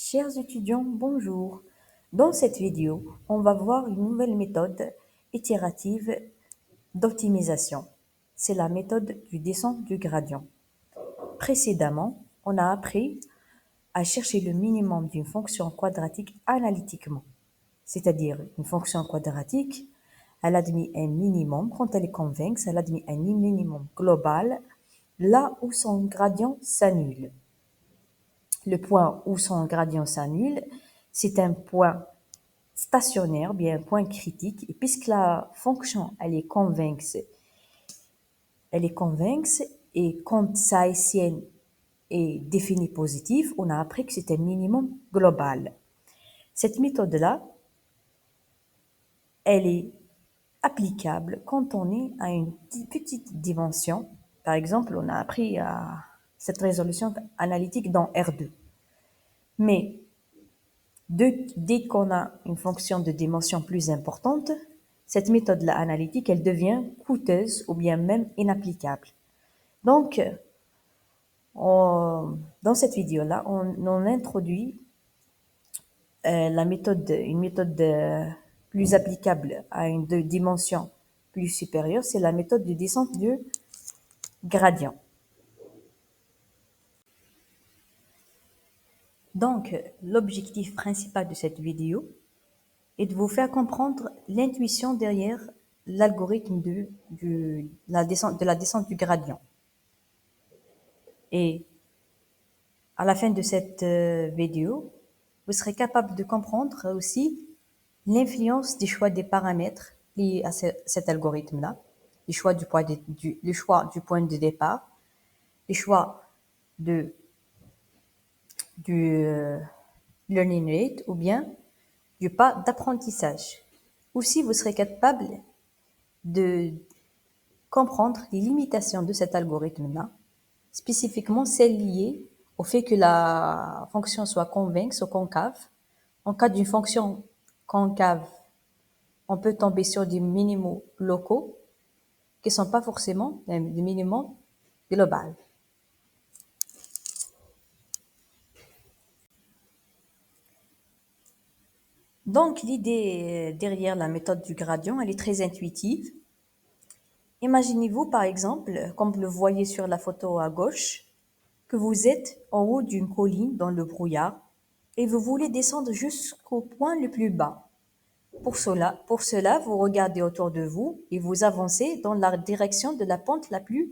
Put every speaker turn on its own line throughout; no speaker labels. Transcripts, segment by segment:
Chers étudiants, bonjour. Dans cette vidéo, on va voir une nouvelle méthode itérative d'optimisation. C'est la méthode du descente du gradient. Précédemment, on a appris à chercher le minimum d'une fonction quadratique analytiquement. C'est-à-dire, une fonction quadratique, elle admet un minimum quand elle est convexe, elle admet un minimum global là où son gradient s'annule. Le point où son gradient s'annule, c'est un point stationnaire, bien un point critique. Et puisque la fonction, elle est convexe et quand sa haïtienne est définie positive, on a appris que c'est un minimum global. Cette méthode-là, elle est applicable quand on est à une petite dimension. Par exemple, on a appris à cette résolution analytique dans R2. Mais dès qu'on a une fonction de dimension plus importante, cette méthode-là analytique, elle devient coûteuse ou bien même inapplicable. Donc, dans cette vidéo-là, on introduit une méthode plus applicable à une dimension plus supérieure, c'est la méthode de descente du gradient. Donc, l'objectif principal de cette vidéo est de vous faire comprendre l'intuition derrière l'algorithme de la descente du gradient. Et à la fin de cette vidéo, vous serez capable de comprendre aussi l'influence des choix des paramètres liés à cet algorithme-là, les choix du point de départ, les choix du learning rate ou bien du pas d'apprentissage. Aussi, vous serez capable de comprendre les limitations de cet algorithme-là, spécifiquement celles liées au fait que la fonction soit convexe ou concave. En cas d'une fonction concave, on peut tomber sur des minimaux locaux qui ne sont pas forcément des minimums globaux. Donc, l'idée derrière la méthode du gradient, elle est très intuitive. Imaginez-vous, par exemple, comme vous le voyez sur la photo à gauche, que vous êtes en haut d'une colline dans le brouillard et vous voulez descendre jusqu'au point le plus bas. Pour cela, vous regardez autour de vous et vous avancez dans la direction de la pente la plus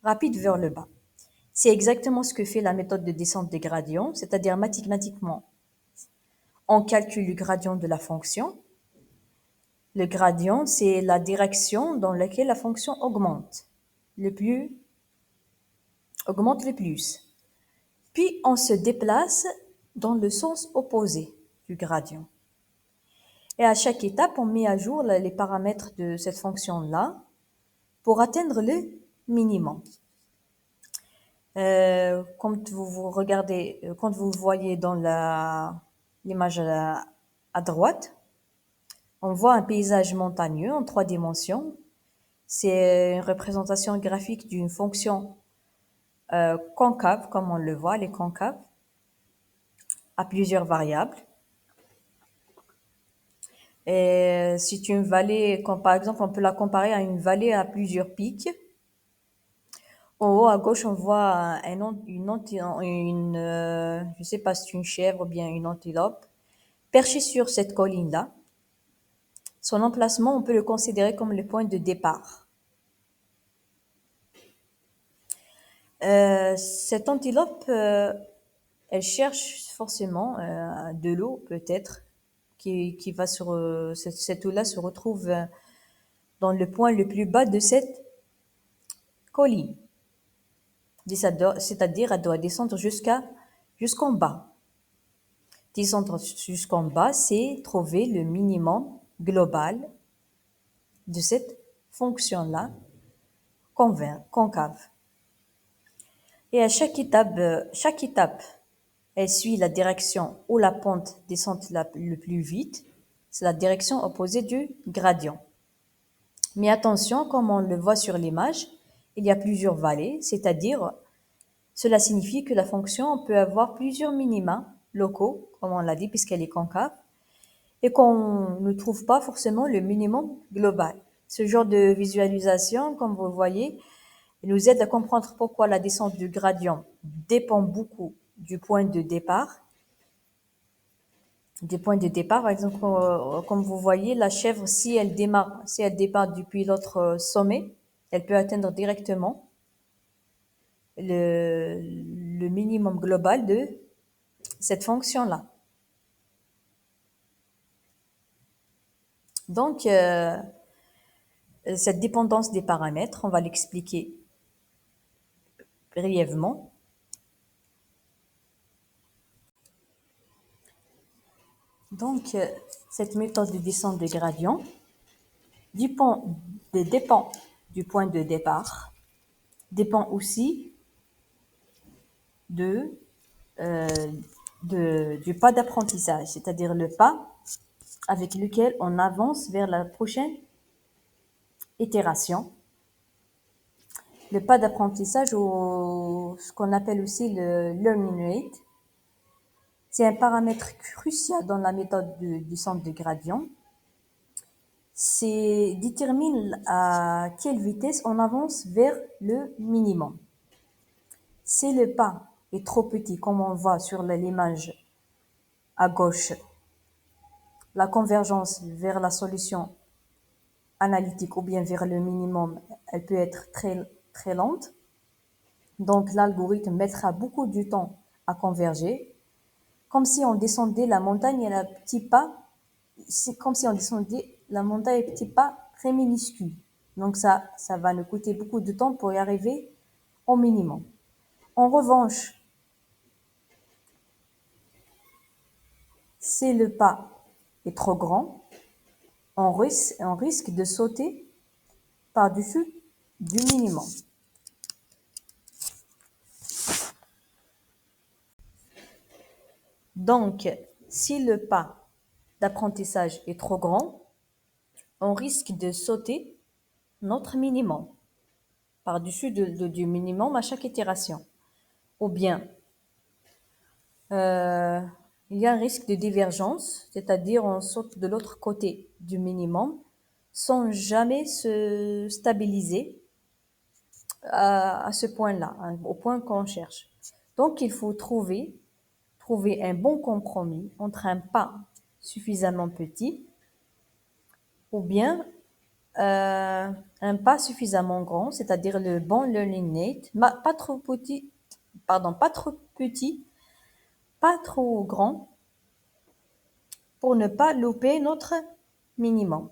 rapide vers le bas. C'est exactement ce que fait la méthode de descente des gradients, c'est-à-dire mathématiquement, on calcule le gradient de la fonction. Le gradient, c'est la direction dans laquelle la fonction augmente le plus. Puis, on se déplace dans le sens opposé du gradient. Et à chaque étape, on met à jour les paramètres de cette fonction-là pour atteindre le minimum. Quand vous voyez dans l'image à droite, on voit un paysage montagneux en 3 dimensions. C'est une représentation graphique d'une fonction concave, comme on le voit, elle est concave, à plusieurs variables. Et c'est une vallée, comme par exemple, on peut la comparer à une vallée à plusieurs pics. En haut à gauche, on voit je sais pas si c'est une chèvre ou bien une antilope, perchée sur cette colline-là. Son emplacement, on peut le considérer comme le point de départ. Cette antilope, elle cherche forcément de l'eau, peut-être, qui va cette eau-là se retrouve dans le point le plus bas de cette colline. C'est-à-dire, elle doit descendre jusqu'en bas. Descendre jusqu'en bas, c'est trouver le minimum global de cette fonction-là concave. Et à chaque étape, elle suit la direction où la pente descend le plus vite. C'est la direction opposée du gradient. Mais attention, comme on le voit sur l'image, il y a plusieurs vallées, c'est-à-dire, cela signifie que la fonction peut avoir plusieurs minima locaux, comme on l'a dit, puisqu'elle est concave, et qu'on ne trouve pas forcément le minimum global. Ce genre de visualisation, comme vous voyez, nous aide à comprendre pourquoi la descente du gradient dépend beaucoup du point de départ. Des points de départ, par exemple, comme vous voyez, la chèvre, si elle démarre depuis l'autre sommet, elle peut atteindre directement le minimum global de cette fonction-là. Donc, cette dépendance des paramètres, on va l'expliquer brièvement. Donc, cette méthode de descente de gradient dépend du point de départ, dépend aussi de, euh, du pas d'apprentissage, c'est-à-dire le pas avec lequel on avance vers la prochaine itération. Le pas d'apprentissage, ou ce qu'on appelle aussi le learning rate, c'est un paramètre crucial dans la méthode du descente de gradient. C'est détermine à quelle vitesse on avance vers le minimum. Si le pas est trop petit, comme on voit sur l'image à gauche, la convergence vers la solution analytique ou bien vers le minimum, elle peut être très, très lente. Donc, l'algorithme mettra beaucoup de temps à converger, comme si on descendait la montagne à petits pas. C'est comme si on descendait la montagne à petits pas très minuscules. Donc, ça va nous coûter beaucoup de temps pour y arriver au minimum. En revanche, si le pas est trop grand, on risque de sauter par-dessus du minimum. Donc, si le pas d'apprentissage est trop grand, on risque de sauter notre minimum par-dessus du minimum à chaque itération. Ou bien, euh, il y a un risque de divergence, c'est-à-dire on saute de l'autre côté du minimum sans jamais se stabiliser à ce point-là, au point qu'on cherche. Donc, il faut trouver un bon compromis entre un pas suffisamment petit ou bien un pas suffisamment grand, c'est-à-dire le bon learning rate, pas trop petit, pas trop petit, pas trop grand, pour ne pas louper notre minimum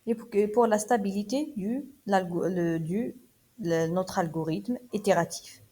et pour la stabilité notre algorithme itératif.